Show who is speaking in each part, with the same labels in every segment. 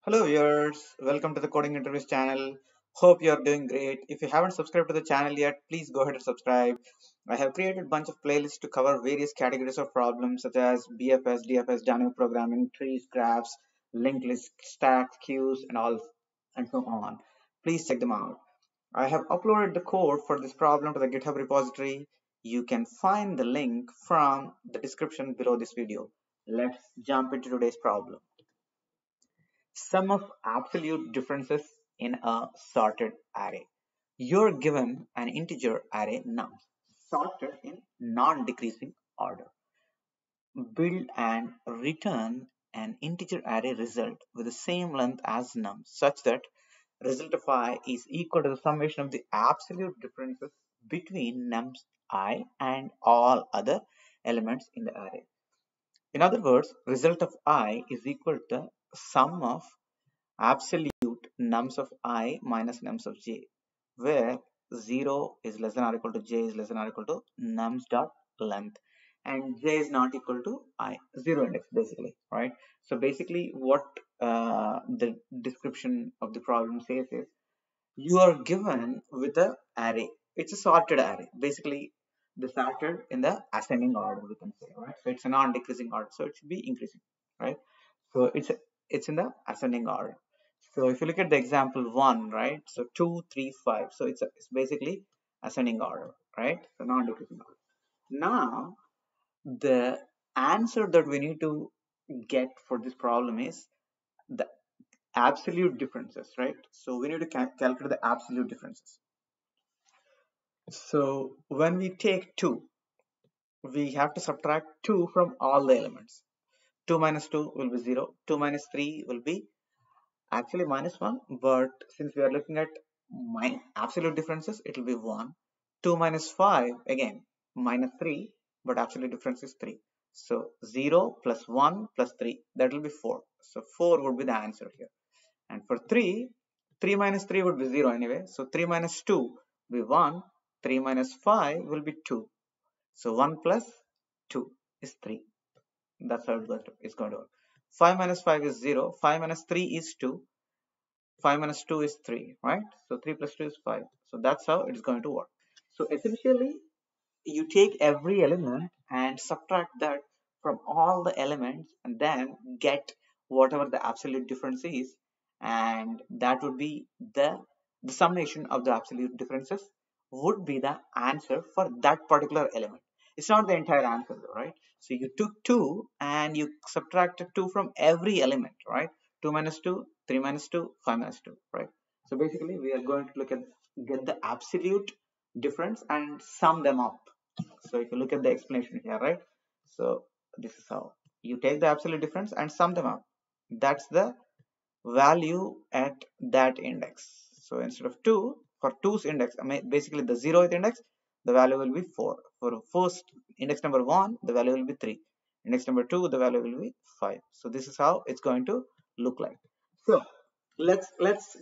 Speaker 1: Hello viewers, welcome to the Coding Interviews channel. Hope you are doing great. If you haven't subscribed to the channel yet, please go ahead and subscribe. I have created a bunch of playlists to cover various categories of problems such as BFS, DFS, dynamic programming, trees, graphs, linked lists, stacks, queues, and all and so on. Please check them out. I have uploaded the code for this problem to the GitHub repository. You can find the link from the description below this video. Let's jump into today's problem. Sum of absolute differences in a sorted array. You're given an integer array nums sorted in non-decreasing order. Build and return an integer array result with the same length as nums such that result of I is equal to the summation of the absolute differences between nums I and all other elements in the array. In other words, result of I is equal to the sum of absolute nums of I minus nums of j, where 0 is less than or equal to j is less than or equal to nums dot length, and j is not equal to I, 0 index basically, right? So basically what the description of the problem says is, you are given with a array. It's a sorted array. Basically, the sorted in the ascending order, we can say, right? So it's a non-decreasing order, so it should be increasing, right? So it's in the ascending order. So if you look at the example one, right? So 2, 3, 5. So it's basically ascending order, right? So non-decreasing order. Now the answer that we need to get for this problem is the absolute differences, right? So we need to calculate the absolute differences. So when we take 2, we have to subtract 2 from all the elements. 2 minus 2 will be 0. 2 minus 3 will be actually minus 1, but since we are looking at absolute differences, it will be 1. 2 minus 5, again, minus 3, but absolute difference is 3. So 0 plus 1 plus 3, that will be 4. So 4 would be the answer here. And for 3, 3 minus 3 would be 0 anyway. So 3 minus 2 will be 1. 3 minus 5 will be 2. So 1 plus 2 is 3. That's how it's going to work. 5 minus 5 is 0. 5 minus 3 is 2. 5 minus 2 is 3, right? So 3 plus 2 is 5. So that's how it's going to work. So essentially, you take every element and subtract that from all the elements and then get whatever the absolute difference is, and that would be the summation of the absolute differences would be the answer for that particular element. It's not the entire answer though, right? So you took 2 and you subtracted 2 from every element, right? 2 minus 2, 3 minus 2, 5 minus 2, right? So basically we are going to look at get the absolute difference and sum them up. So if you look at the explanation here, right? So this is how you take the absolute difference and sum them up. That's the value at that index. So instead of 2, for 2's index, I mean basically the 0th index, the value will be 4. For first index number 1, the value will be 3. Index number 2, the value will be 5. So this is how it's going to look like. So let's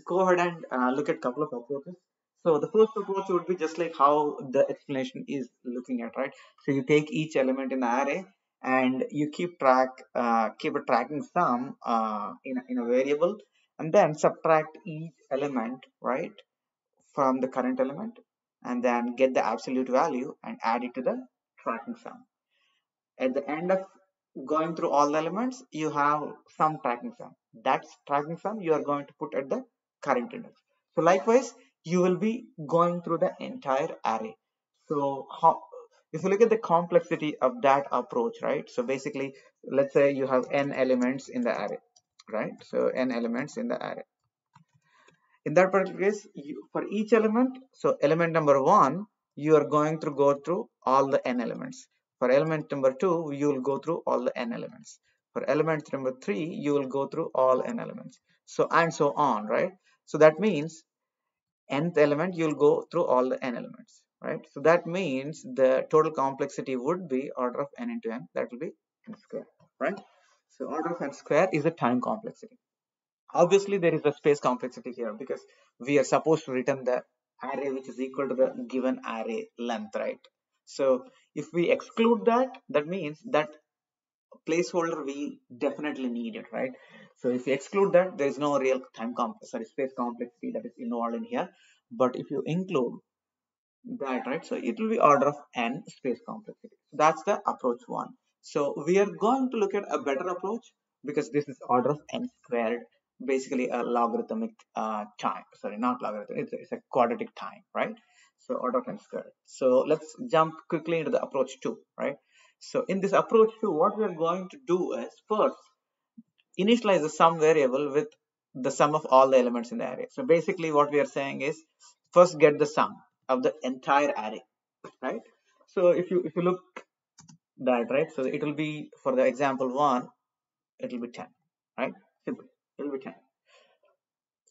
Speaker 1: go ahead and look at a couple of approaches. So the first approach would be just like how the explanation is looking at, right? So you take each element in the array and you keep a tracking sum in a variable, and then subtract each element, right, from the current element, and then get the absolute value and add it to the tracking sum. At the end of going through all the elements, you have some tracking sum. That's tracking sum you are going to put at the current index. So likewise, you will be going through the entire array. So how, if you look at the complexity of that approach, right? So basically, let's say you have n elements in the array, right? So n elements in the array. In that particular case, for each element, so element number 1, you are going to go through all the n elements. For element number 2, you will go through all the n elements. For element number 3, you will go through all n elements. So and so on, right? So that means nth element, you'll go through all the n elements, right? So that means the total complexity would be order of n into n. That will be n square, right? So order of n square is the time complexity. Obviously there is a space complexity here because we are supposed to return the array which is equal to the given array length, right? So if we exclude that, that means that placeholder, we definitely need it, right? So if you exclude that, there is no real space complexity that is involved in here. But if you include that, right, so it will be order of n space complexity. So that's the approach one. So we are going to look at a better approach because this is order of n squared, basically a logarithmic time. Sorry, not logarithm. It's a quadratic time, right? So order of n squared. So let's jump quickly into the approach two, right? So in this approach two, what we are going to do is first initialize the sum variable with the sum of all the elements in the array. So basically what we are saying is first get the sum of the entire array, right? So if you look that, right, so it will be for the example one, it will be 10, right? Simple. It will be 10.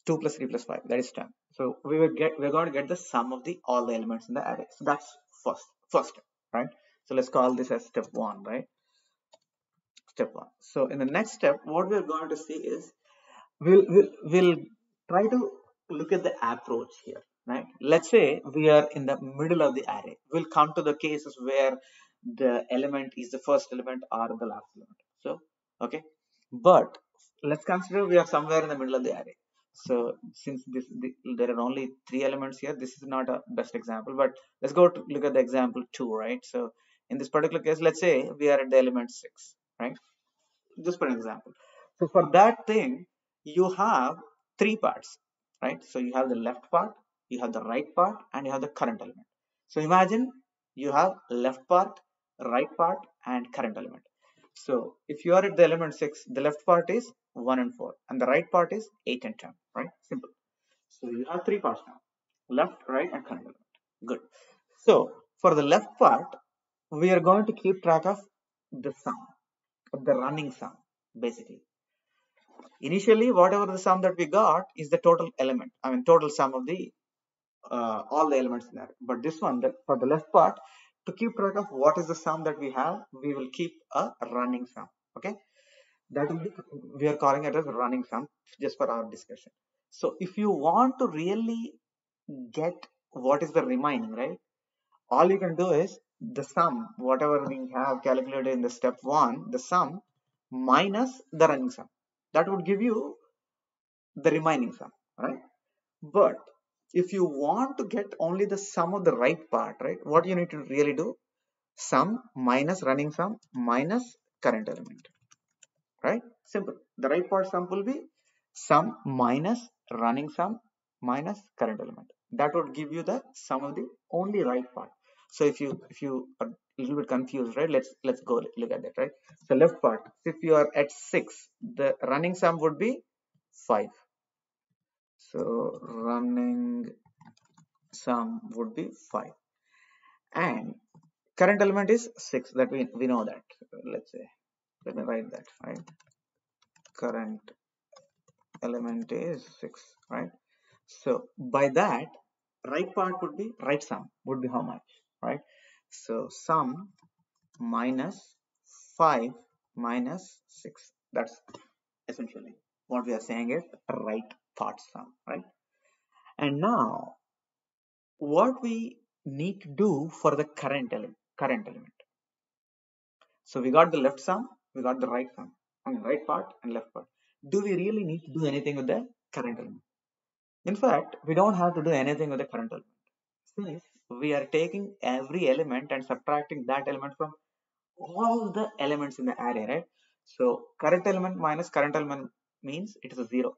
Speaker 1: 2 plus 3 plus 5, that is 10. So we're going to get the sum of the all the elements in the array. So that's first step, right? So let's call this as step one, right? Step one. So in the next step, what we're going to see is we'll try to look at the approach here, right? Let's say we are in the middle of the array. We'll come to the cases where the element is the first element or the last element. So okay, but let's consider we are somewhere in the middle of the array. So since there are only three elements here, this is not a best example, but let's go to look at the example two, right? So in this particular case, let's say we are at the element 6, right? Just for an example. So for that thing, you have three parts, right? So you have the left part, you have the right part, and you have the current element. So imagine you have left part, right part, and current element. So if you are at the element 6, the left part is 1 and 4, and the right part is 8 and 10, right? Simple. So you have three parts now, left, right, and current element. Good. So for the left part, we are going to keep track of the sum, the running sum, basically. Initially, whatever the sum that we got is the total element. I mean, total sum of the all the elements in there. But this one, for the left part, to keep track of what is the sum that we have, we will keep a running sum. Okay, that will be, we are calling it as running sum just for our discussion. So if you want to really get what is the remaining, right? All you can do is the sum, whatever we have calculated in the step one, the sum minus the running sum. That would give you the remaining sum, right? But if you want to get only the sum of the right part, right, what you need to really do, sum minus running sum minus current element, right? Simple. The right part sum will be sum minus running sum minus current element. That would give you the sum of the only right part. So if you are a little bit confused, right, let's go look at that, right? So left part, if you are at 6, the running sum would be 5. So running sum would be 5, and current element is 6. That we know that. Let's say, let me write that, right? Current element is 6, right? So by that, right part would be right sum would be how much, right? So sum minus 5 minus 6. That's essentially what we are saying is right part sum, right? And now what we need to do for the current element. So we got the left sum, we got the right sum, and right part and left part. Do we really need to do anything with the current element? In fact, we don't have to do anything with the current element. Since we are taking every element and subtracting that element from all the elements in the array, right? So current element minus current element means it is a 0.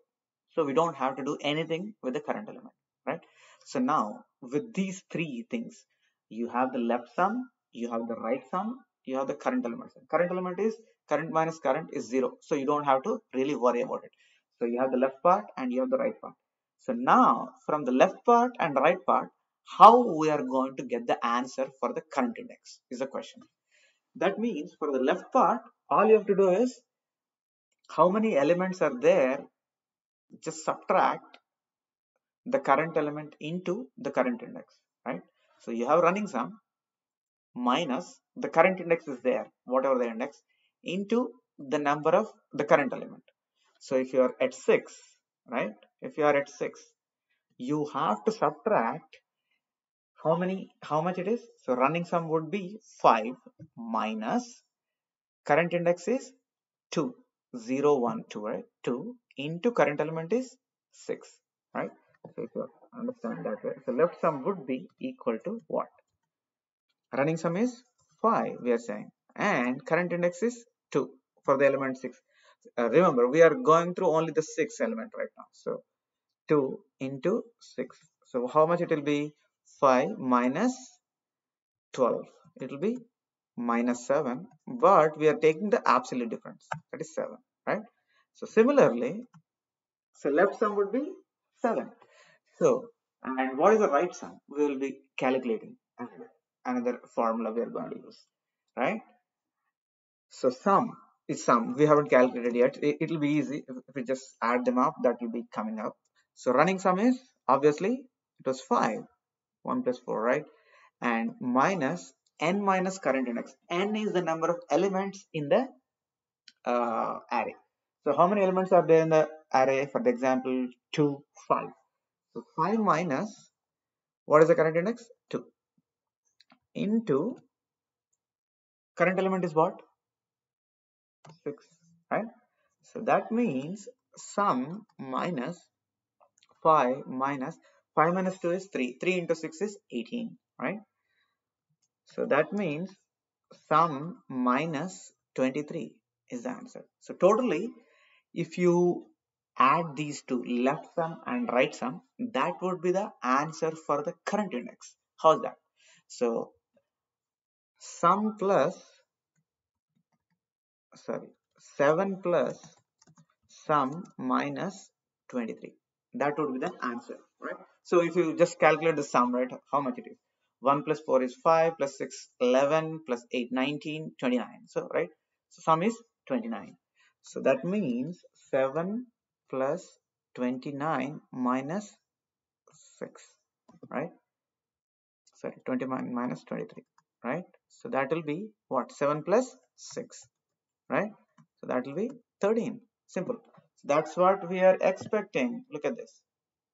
Speaker 1: So we don't have to do anything with the current element, right? So now with these three things, you have the left sum, you have the right sum, you have the current element. Current element is current minus current is 0. So you don't have to really worry about it. So you have the left part and you have the right part. So now from the left part and right part, how we are going to get the answer for the current index is the question. That means for the left part, all you have to do is how many elements are there, just subtract the current element into the current index, right? So you have running sum minus the current index is there, whatever the index, into the number of the current element. So if you are at 6, right? If you are at 6, you have to subtract how much it is. So running sum would be 5 minus current index is 2, 0, 1, 2, right? 2 into current element is 6, right? So if you understand that way, so left sum would be equal to what? Running sum is 5, we are saying, and current index is 2 for the element 6. Remember, we are going through only the 6 element right now. So 2 into 6. So how much it will be? 5 minus 12. It will be minus 7. But we are taking the absolute difference. That is 7, right? So similarly, so left sum would be 7. So, and what is the right sum? We will be calculating another formula we are going to use, right? So sum is sum. We haven't calculated yet. It will be easy if we just add them up. That will be coming up. So running sum is obviously it was 5, 1 plus 4, right? And minus n minus current index. N is the number of elements in the array. So how many elements are there in the array? For the example, 2, 5. So 5 minus, what is the current index? 2 into current element is what? 6, right? So that means sum minus 5 minus 5 minus 2 is 3. 3 into 6 is 18, right? So that means sum minus 23 is the answer. So totally, if you add these two, left sum and right sum, that would be the answer for the current index. How's that? So sum plus, sorry, 7 plus sum minus 23. That would be the answer, right? So if you just calculate the sum, right, how much it is? 1 plus 4 is 5, plus 6, 11, plus 8, 19, 29. So, right? So sum is 29. So that means 7 plus 29 minus 6, right? Sorry, 29 minus 23, right? So that will be what? 7 plus 6, right? So that will be 13. Simple. So that's what we are expecting. Look at this.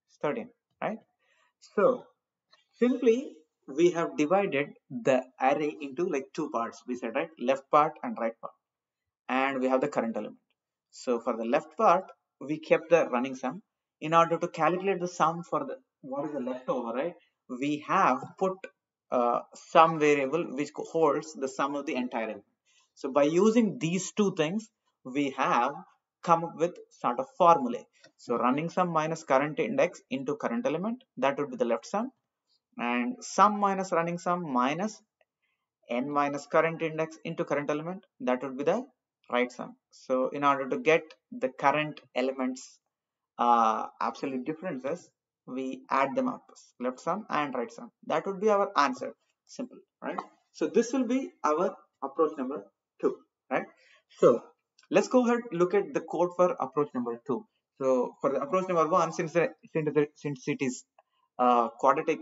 Speaker 1: It's 13, right? So simply we have divided the array into like two parts. We said, right? Left part and right part. And we have the current element. So for the left part, we kept the running sum. In order to calculate the sum for the what is the leftover, right? We have put some variable which holds the sum of the entire element. So by using these two things, we have come up with sort of formulae. So running sum minus current index into current element, that would be the left sum, and sum minus running sum minus n minus current index into current element, that would be the right sum. So in order to get the current elements absolute differences, we add them up, left sum and right sum. That would be our answer. Simple, right? So this will be our approach number 2, right? So let's go ahead look at the code for approach number 2. So for the approach number 1, since it is quadratic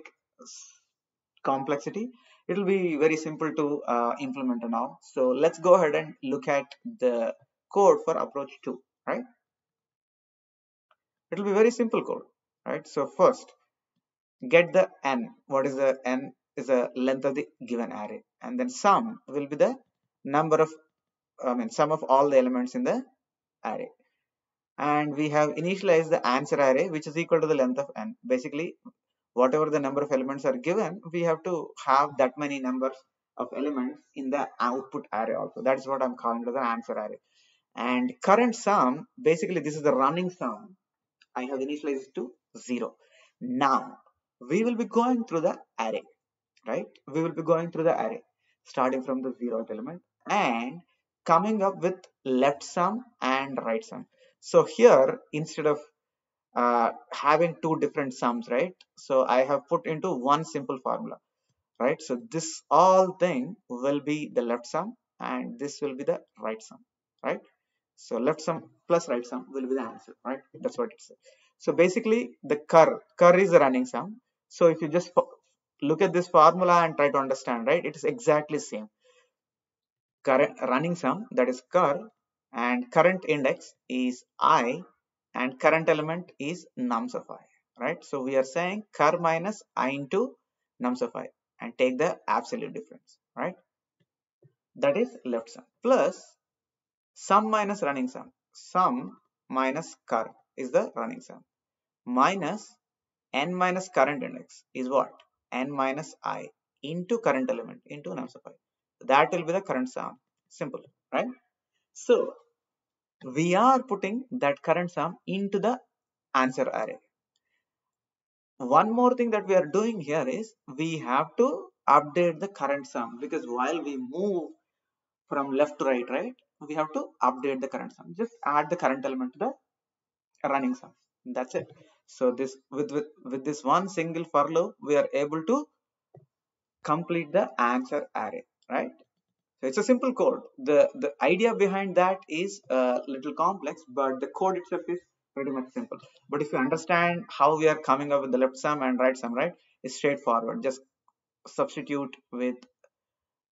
Speaker 1: complexity, it will be very simple to implement now. So let's go ahead and look at the code for approach 2, right? It will be very simple code, right? So first, get the n. What is the n? Is the length of the given array, and then sum will be the number of, sum of all the elements in the array. And we have initialized the answer array, which is equal to the length of n. Basically, whatever the number of elements are given, we have to have that many numbers of elements in the output array also. That is what I'm calling as the answer array. And current sum, basically this is the running sum. I have initialized to 0. Now we will be going through the array, right? We will be going through the array starting from the 0th element and coming up with left sum and right sum. So here, instead of having two different sums, right? So I have put into one simple formula, right? So this all thing will be the left sum and this will be the right sum, right? So left sum plus right sum will be the answer, right? That's what it says. So basically the cur is the running sum. So if you just look at this formula and try to understand, right? It is exactly same. Current running sum, that is cur, and current index is I, and current element is nums of I, right? So we are saying cur minus I into nums of I and take the absolute difference, right? That is left sum plus Sum minus running sum. Sum minus cur is the running sum. Minus n minus current index is what? N minus I into current element into num sub I. That will be the current sum. Simple, right? So we are putting that current sum into the answer array. One more thing that we are doing here is we have to update the current sum, because while we move from left to right, we have to update the current sum. Just add the current element to the running sum. That's it. So this with this one single for loop, we are able to complete the answer array, right? So it's a simple code. The idea behind that is a little complex, but the code itself is pretty much simple. But if you understand how we are coming up with the left sum and right sum, right, it's straightforward. Just substitute with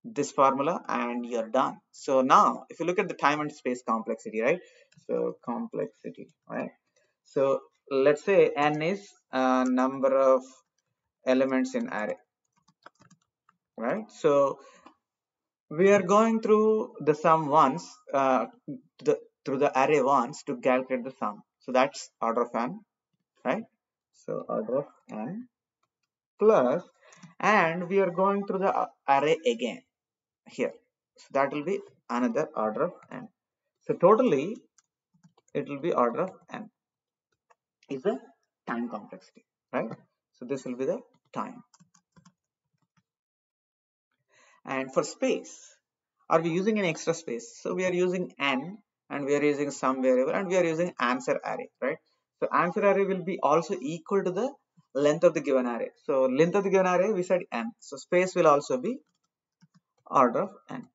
Speaker 1: this formula and you're done. So now if you look at the time and space complexity, right? So complexity, right? So let's say n is a number of elements in array, right? So we are going through the sum once, through the array once to calculate the sum. So that's order of n, right? So order of n plus, and we are going through the array again here. So that will be another order of n. So totally it will be order of n is the time complexity, right? So this will be the time. And for space, are we using any extra space? So we are using n, and we are using some variable, and we are using answer array, right? So answer array will be also equal to the length of the given array. So length of the given array, we said n. So space will also be order of n,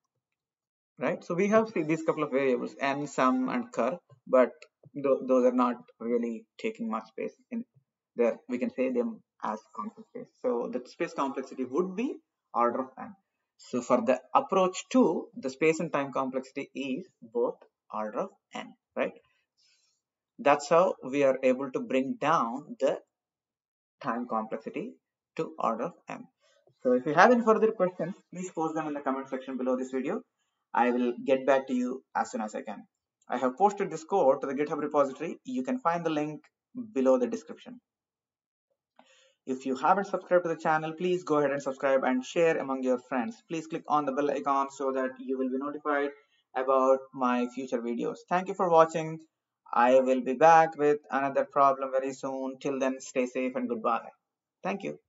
Speaker 1: right? So we have these couple of variables, n, sum, and cur, but those are not really taking much space in there. We can say them as constant space. So the space complexity would be order of n. So for the approach 2, the space and time complexity is both order of n, right? That's how we are able to bring down the time complexity to order of n. So if you have any further questions, please post them in the comment section below this video. I will get back to you as soon as I can. I have posted this code to the GitHub repository. You can find the link below the description. If you haven't subscribed to the channel, please go ahead and subscribe and share among your friends. Please click on the bell icon so that you will be notified about my future videos. Thank you for watching. I will be back with another problem very soon. Till then, stay safe and goodbye. Thank you.